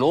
9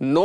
9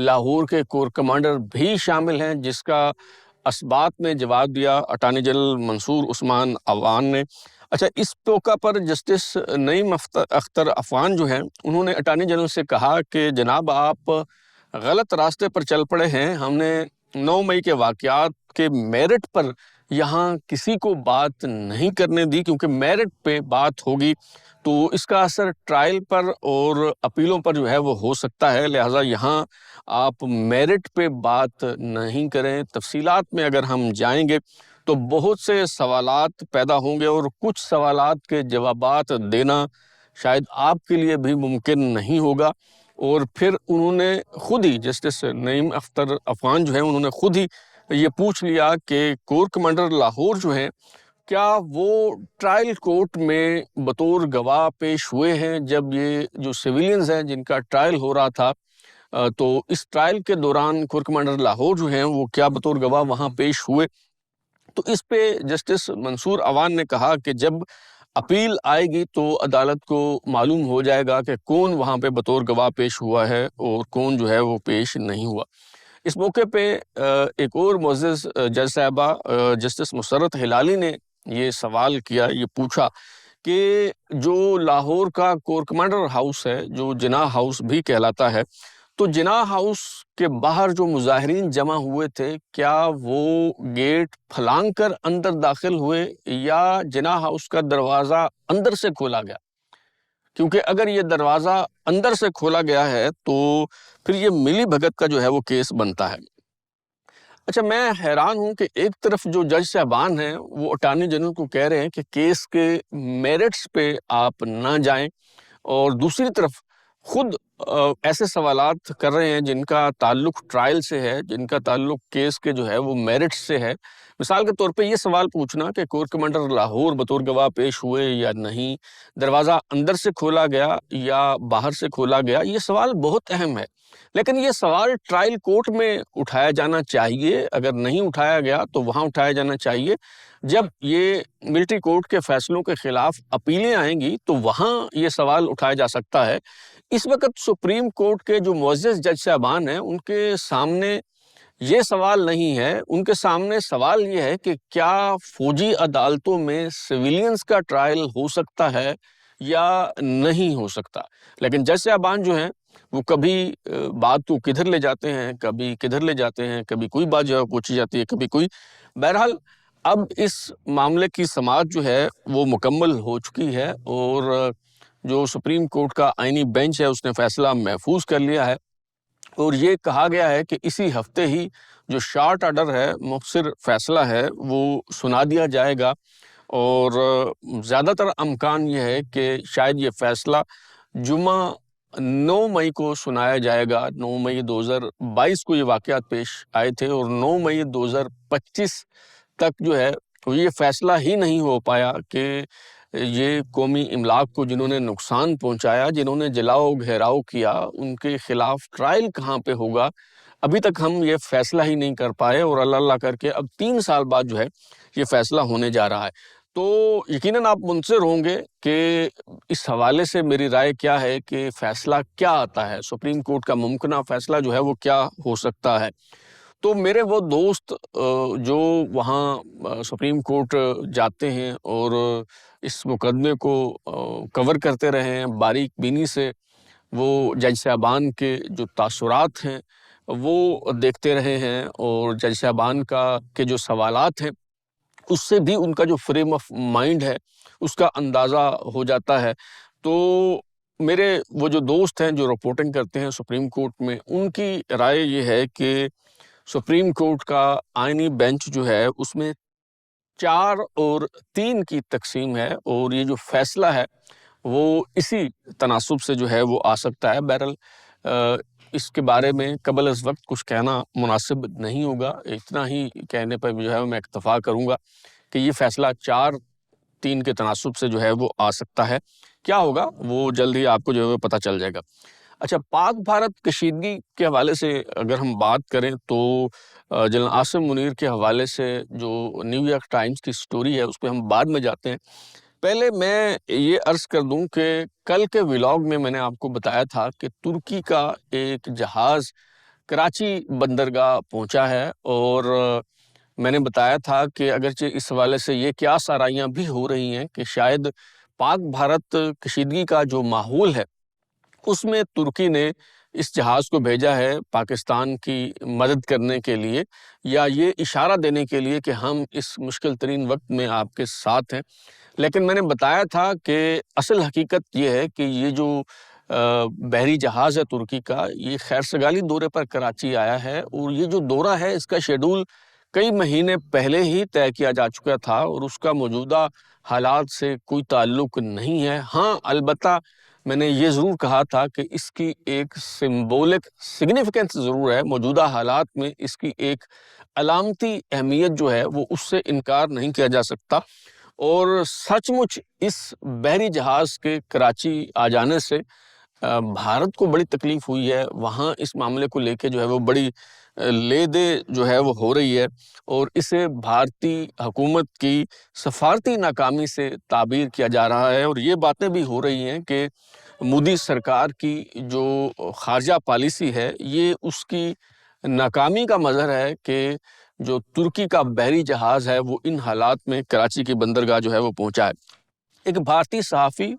لاہور کے corps commander بھی شامل ہیں، جس کا اسبات میں جواب دیا اٹارنی جنرل منصور عثمان عوان نے۔ اچھا، اس موقع پر جسٹس نعیم اختر عفان جو ہیں، انہوں نے اٹارنی جنرل سے کہا کہ جناب آپ غلط راستے پر چل پڑے ہیں۔ ہم نے 9 مئی کے واقعات کے میرٹ پر یہاں کسی کو بات نہیں کرنے دی، کیونکہ میرٹ پہ بات ہوگی تو اس کا اثر ٹرائل پر اور اپیلوں پر جو ہے وہ ہو سکتا ہے، لہٰذا یہاں آپ میرٹ پہ بات نہیں کریں۔ تفصیلات میں اگر ہم جائیں گے تو بہت سے سوالات پیدا ہوں گے اور کچھ سوالات کے جوابات دینا شاید آپ کے لیے بھی ممکن نہیں ہوگا۔ اور پھر انہوں نے خود ہی، جسٹس نعیم اختر عفان جو ہیں، انہوں نے خود ہی یہ پوچھ لیا کہ کور کمانڈر لاہور جو ہیں، کیا وہ ٹرائل کورٹ میں بطور گواہ پیش ہوئے ہیں جب یہ جو سویلینز ہیں جن کا ٹرائل ہو رہا تھا، تو اس ٹرائل کے دوران کور کمانڈر لاہور جو ہیں وہ کیا بطور گواہ وہاں پیش ہوئے؟ تو اس پہ جسٹس منصور عوان نے کہا کہ جب اپیل آئے گی تو عدالت کو معلوم ہو جائے گا کہ کون وہاں پہ بطور گواہ پیش ہوا ہے اور کون جو ہے وہ پیش نہیں ہوا۔ اس موقع پہ ایک اور معزز جج صاحبہ جسٹس مسرت ہلالی نے یہ سوال کیا، یہ پوچھا کہ جو لاہور کا کور کمانڈر ہاؤس ہے، جو جناح ہاؤس بھی کہلاتا ہے، تو جناح ہاؤس کے باہر جو مظاہرین جمع ہوئے تھے، کیا وہ گیٹ پھلانگ کر اندر داخل ہوئے یا جناح ہاؤس کا دروازہ اندر سے کھولا گیا؟ کیونکہ اگر یہ دروازہ اندر سے کھولا گیا ہے تو پھر یہ ملی بھگت کا جو ہے وہ کیس بنتا ہے۔ اچھا، میں حیران ہوں کہ ایک طرف جو جج صاحبان ہیں وہ اٹارنی جنرل کو کہہ رہے ہیں کہ کیس کے میرٹس پہ آپ نہ جائیں، اور دوسری طرف خود ایسے سوالات کر رہے ہیں جن کا تعلق ٹرائل سے ہے، جن کا تعلق کیس کے جو ہے وہ میرٹس سے ہے۔ مثال کے طور پہ یہ سوال پوچھنا کہ کور کمانڈر لاہور بطور گواہ پیش ہوئے یا نہیں، دروازہ اندر سے کھولا گیا یا باہر سے کھولا گیا، یہ سوال بہت اہم ہے، لیکن یہ سوال ٹرائل کورٹ میں اٹھایا جانا چاہیے۔ اگر نہیں اٹھایا گیا تو وہاں اٹھایا جانا چاہیے جب یہ ملٹری کورٹ کے فیصلوں کے خلاف اپیلیں آئیں گی، تو وہاں یہ سوال اٹھایا جا سکتا ہے۔ اس وقت سپریم کورٹ کے جو معزز جج صاحبان ہیں، ان کے سامنے یہ سوال نہیں ہے، ان کے سامنے سوال یہ ہے کہ کیا فوجی عدالتوں میں سویلینز کا ٹرائل ہو سکتا ہے یا نہیں ہو سکتا۔ لیکن جج صاحبان جو ہیں وہ کبھی بات کو کدھر لے جاتے ہیں، کبھی کدھر لے جاتے ہیں، کبھی کوئی بات جو ہے پوچھی جاتی ہے، کبھی کوئی۔ بہرحال اب اس معاملے کی سماعت جو ہے وہ مکمل ہو چکی ہے، اور جو سپریم کورٹ کا آئینی بینچ ہے اس نے فیصلہ محفوظ کر لیا ہے، اور یہ کہا گیا ہے کہ اسی ہفتے ہی جو شارٹ آرڈر ہے، مختصر فیصلہ ہے، وہ سنا دیا جائے گا، اور زیادہ تر امکان یہ ہے کہ شاید یہ فیصلہ جمعہ 9 مئی کو سنایا جائے گا۔ 9 مئی 2022 کو یہ واقعات پیش آئے تھے، اور 9 مئی 2025 تک جو ہے یہ فیصلہ ہی نہیں ہو پایا کہ یہ قومی املاک کو جنہوں نے نقصان پہنچایا، جنہوں نے جلاؤ گھیراؤ کیا، ان کے خلاف ٹرائل کہاں پہ ہوگا۔ ابھی تک ہم یہ فیصلہ ہی نہیں کر پائے، اور اللہ اللہ کر کے اب 3 سال بعد جو ہے یہ فیصلہ ہونے جا رہا ہے۔ تو یقیناً آپ منتظر ہوں گے کہ اس حوالے سے میری رائے کیا ہے کہ فیصلہ کیا آتا ہے، سپریم کورٹ کا ممکنہ فیصلہ جو ہے وہ کیا ہو سکتا ہے۔ تو میرے وہ دوست جو وہاں سپریم کورٹ جاتے ہیں اور اس مقدمے کو کور کرتے رہے ہیں باریک بینی سے، وہ جج صاحبان کے جو تاثرات ہیں وہ دیکھتے رہے ہیں، اور جج صاحبان کے جو سوالات ہیں اس سے بھی ان کا جو فریم آف مائنڈ ہے اس کا اندازہ ہو جاتا ہے۔ تو میرے وہ جو دوست ہیں جو رپورٹنگ کرتے ہیں سپریم کورٹ میں، ان کی رائے یہ ہے کہ سپریم کورٹ کا آئینی بینچ جو ہے اس میں 4 اور 3 کی تقسیم ہے، اور یہ جو فیصلہ ہے وہ اسی تناسب سے جو ہے وہ آ سکتا ہے۔ بہرحال اس کے بارے میں قبل از وقت کچھ کہنا مناسب نہیں ہوگا، اتنا ہی کہنے پر جو ہے میں اکتفا کروں گا کہ یہ فیصلہ 4-3 کے تناسب سے جو ہے وہ آ سکتا ہے۔ کیا ہوگا وہ جلد ہی آپ کو جو ہے پتہ چل جائے گا۔ اچھا، پاک بھارت کشیدگی کے حوالے سے اگر ہم بات کریں تو جنرل عاصم منیر کے حوالے سے جو نیو یارک ٹائمز کی سٹوری ہے اس پہ ہم بعد میں جاتے ہیں۔ پہلے میں یہ عرض کر دوں کہ کل کے ولاگ میں نے آپ کو بتایا تھا کہ ترکی کا ایک جہاز کراچی بندرگاہ پہنچا ہے، اور میں نے بتایا تھا کہ اگرچہ اس حوالے سے یہ کیا سارائیاں بھی ہو رہی ہیں کہ شاید پاک بھارت کشیدگی کا جو ماحول ہے اس میں ترکی نے اس جہاز کو بھیجا ہے پاکستان کی مدد کرنے کے لیے، یا یہ اشارہ دینے کے لیے کہ ہم اس مشکل ترین وقت میں آپ کے ساتھ ہیں۔ لیکن میں نے بتایا تھا کہ اصل حقیقت یہ ہے کہ یہ جو بحری جہاز ہے ترکی کا، یہ خیر سگالی دورے پر کراچی آیا ہے، اور یہ جو دورہ ہے اس کا شیڈول کئی مہینے پہلے ہی طے کیا جا چکا تھا، اور اس کا موجودہ حالات سے کوئی تعلق نہیں ہے۔ ہاں البتہ میں نے یہ ضرور کہا تھا کہ اس کی ایک سمبولک سگنیفیکنس ضرور ہے، موجودہ حالات میں اس کی ایک علامتی اہمیت جو ہے وہ اس سے انکار نہیں کیا جا سکتا، اور سچ مچ اس بحری جہاز کے کراچی آ جانے سے بھارت کو بڑی تکلیف ہوئی ہے۔ وہاں اس معاملے کو لے کے جو ہے وہ بڑی لے دے جو ہے وہ ہو رہی ہے، اور اسے بھارتی حکومت کی سفارتی ناکامی سے تعبیر کیا جا رہا ہے، اور یہ باتیں بھی ہو رہی ہیں کہ مودی سرکار کی جو خارجہ پالیسی ہے یہ اس کی ناکامی کا مظہر ہے کہ جو ترکی کا بحری جہاز ہے وہ ان حالات میں کراچی کی بندرگاہ جو ہے وہ پہنچا ہے۔ ایک بھارتی صحافی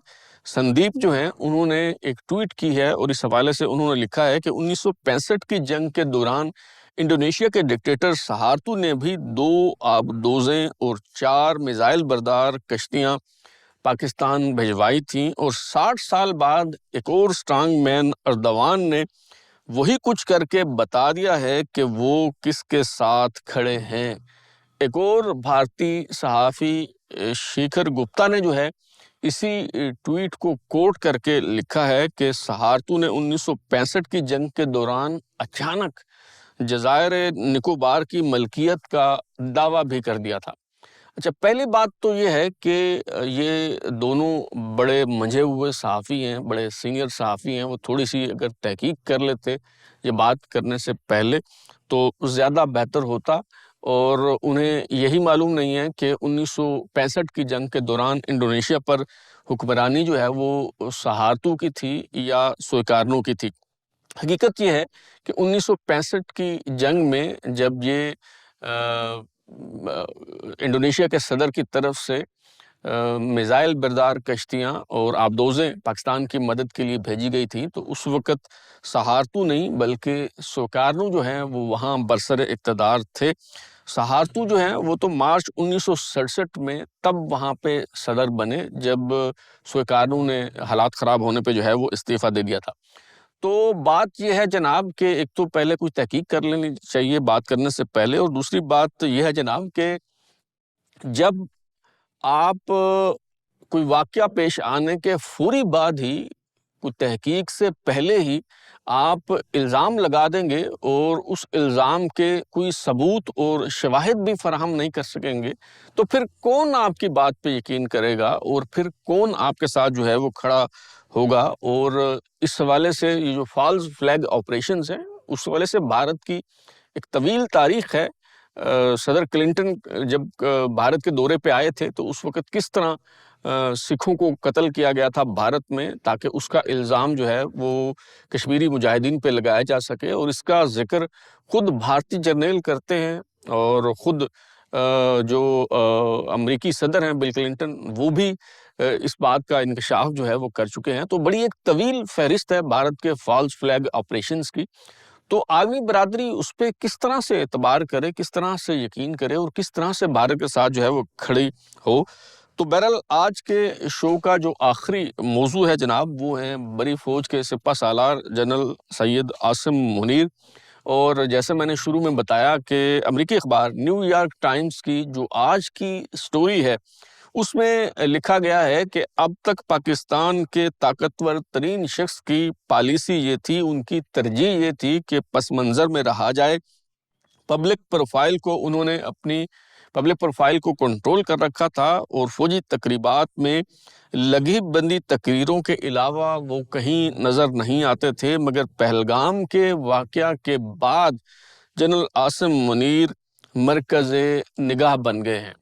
سندیپ جو ہیں انہوں نے ایک ٹویٹ کی ہے، اور اس حوالے سے انہوں نے لکھا ہے کہ 1965 کی جنگ کے دوران انڈونیشیا کے ڈکٹیٹر سہارتو نے بھی 2 آبدوزیں اور 4 میزائل بردار کشتیاں پاکستان بھجوائی تھیں، اور 60 سال بعد ایک اور اسٹرانگ مین اردوان نے وہی کچھ کر کے بتا دیا ہے کہ وہ کس کے ساتھ کھڑے ہیں۔ ایک اور بھارتی صحافی شیکھر گپتا نے جو ہے اسی ٹویٹ کو کوٹ کر کے لکھا ہے کہ سہارتو نے 1965 کی جنگ کے دوران اچانک جزائر نکوبار کی ملکیت کا دعویٰ بھی کر دیا تھا۔ اچھا، پہلی بات تو یہ ہے کہ یہ دونوں بڑے منجھے ہوئے صحافی ہیں، بڑے سینئر صحافی ہیں، وہ تھوڑی سی اگر تحقیق کر لیتے یہ بات کرنے سے پہلے تو زیادہ بہتر ہوتا، اور انہیں یہی معلوم نہیں ہے کہ 1965 کی جنگ کے دوران انڈونیشیا پر حکمرانی جو ہے وہ سہارتو کی تھی یا سویکارنو کی تھی۔ حقیقت یہ ہے کہ 1965 کی جنگ میں جب یہ انڈونیشیا کے صدر کی طرف سے میزائل بردار کشتیاں اور آبدوزیں پاکستان کی مدد کے لیے بھیجی گئی تھیں، تو اس وقت سہارتو نہیں بلکہ سوکارنو جو ہیں وہ وہاں برسر اقتدار تھے۔ سہارتو جو ہیں وہ تو مارچ 1967 میں تب وہاں پہ صدر بنے جب سوکارنو نے حالات خراب ہونے پہ جو ہے وہ استعفیٰ دے دیا تھا۔ تو بات یہ ہے جناب کہ ایک تو پہلے کچھ تحقیق کر لینی چاہیے بات کرنے سے پہلے، اور دوسری بات یہ ہے جناب کہ جب آپ کوئی واقعہ پیش آنے کے فوری بعد ہی، کوئی تحقیق سے پہلے ہی آپ الزام لگا دیں گے اور اس الزام کے کوئی ثبوت اور شواہد بھی فراہم نہیں کر سکیں گے، تو پھر کون آپ کی بات پہ یقین کرے گا، اور پھر کون آپ کے ساتھ جو ہے وہ کھڑا ہوگا؟ اور اس حوالے سے یہ جو فالز فلیگ آپریشنز ہیں اس حوالے سے بھارت کی ایک طویل تاریخ ہے۔ صدر کلنٹن جب بھارت کے دورے پہ آئے تھے تو اس وقت کس طرح سکھوں کو قتل کیا گیا تھا بھارت میں، تاکہ اس کا الزام جو ہے وہ کشمیری مجاہدین پہ لگایا جا سکے، اور اس کا ذکر خود بھارتی جرنیل کرتے ہیں، اور خود جو امریکی صدر ہیں بل کلنٹن وہ بھی اس بات کا انکشاف جو ہے وہ کر چکے ہیں۔ تو بڑی ایک طویل فہرست ہے بھارت کے فالز فلیگ آپریشنز کی۔ تو عالمی برادری اس پہ کس طرح سے اعتبار کرے، کس طرح سے یقین کرے، اور کس طرح سے بھارت کے ساتھ جو ہے وہ کھڑی ہو؟ تو بہرحال آج کے شو کا جو آخری موضوع ہے جناب وہ ہیں بری فوج کے سپہ سالار جنرل سید عاصم منیر۔ اور جیسے میں نے شروع میں بتایا کہ امریکی اخبار نیو یارک ٹائمز کی جو آج کی سٹوری ہے اس میں لکھا گیا ہے کہ اب تک پاکستان کے طاقتور ترین شخص کی پالیسی یہ تھی، ان کی ترجیح یہ تھی کہ پس منظر میں رہا جائے۔ پبلک پروفائل کو کنٹرول کر رکھا تھا، اور فوجی تقریبات میں لگی بندی تقریروں کے علاوہ وہ کہیں نظر نہیں آتے تھے، مگر پہلگام کے واقعہ کے بعد جنرل عاصم منیر مرکز نگاہ بن گئے ہیں۔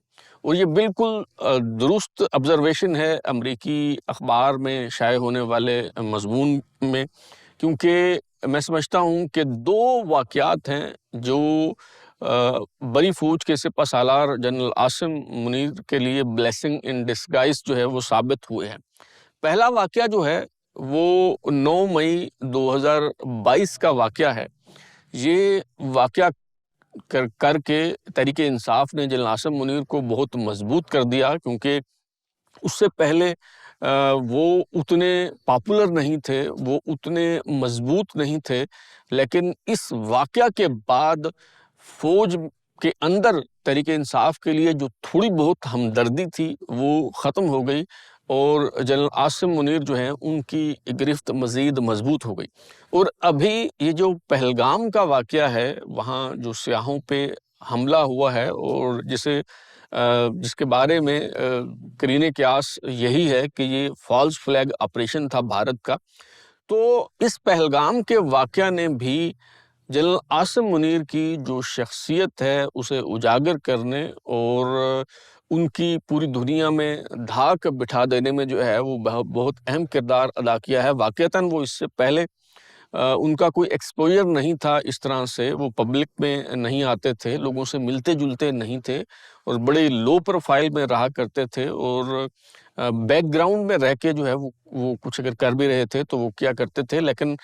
اور یہ بالکل درست آبزرویشن ہے امریکی اخبار میں شائع ہونے والے مضمون میں، کیونکہ میں سمجھتا ہوں کہ دو واقعات ہیں جو بڑی فوج کے سپہ سالار جنرل عاصم منیر کے لیے بلیسنگ ان ڈسگائز جو ہے وہ ثابت ہوئے ہیں۔ پہلا واقعہ جو ہے وہ 9 مئی 2022 کا واقعہ ہے۔ یہ واقعہ کر کے تحریک انصاف نے جنرل عاصم منیر کو بہت مضبوط کر دیا، کیونکہ اس سے پہلے وہ اتنے پاپولر نہیں تھے، وہ اتنے مضبوط نہیں تھے، لیکن اس واقعہ کے بعد فوج کے اندر تحریک انصاف کے لیے جو تھوڑی بہت ہمدردی تھی وہ ختم ہو گئی، اور جنرل عاصم منیر جو ہیں ان کی گرفت مزید مضبوط ہو گئی۔ اور ابھی یہ جو پہلگام کا واقعہ ہے، وہاں جو سیاحوں پہ حملہ ہوا ہے اور جس کے بارے میں کرینِ قیاس یہی ہے کہ یہ فالس فلیگ آپریشن تھا بھارت کا، تو اس پہلگام کے واقعہ نے بھی جنرل عاصم منیر کی جو شخصیت ہے اسے اجاگر کرنے اور ان کی پوری دنیا میں دھاک بٹھا دینے میں جو ہے وہ بہت اہم کردار ادا کیا ہے۔ واقعتاً وہ اس سے پہلے ان کا کوئی ایکسپوجر نہیں تھا، اس طرح سے وہ پبلک میں نہیں آتے تھے، لوگوں سے ملتے جلتے نہیں تھے، اور بڑے لو پروفائل میں رہا کرتے تھے، اور بیک گراؤنڈ میں رہ کے جو ہے وہ کچھ اگر کر بھی رہے تھے تو وہ کیا کرتے تھے۔ لیکن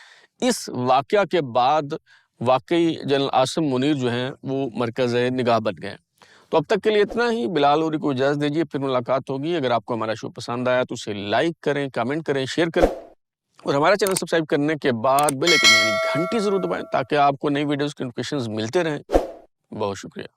اس واقعہ کے بعد واقعی جنرل عاصم منیر جو ہیں وہ مرکز نگاہ بن گئے۔ تو اب تک کے لیے اتنا ہی۔ بلال ہوری کو اجازت دیجیے، پھر ملاقات ہوگی۔ اگر آپ کو ہمارا شو پسند آیا تو اسے لائک کریں، کامنٹ کریں، شیئر کریں، اور ہمارا چینل سبسکرائب کرنے کے بعد بیل آئکن یعنی گھنٹی ضرور دبائیں تاکہ آپ کو نئی ویڈیوز کے نوٹیفیکیشنز ملتے رہیں۔ بہت شکریہ۔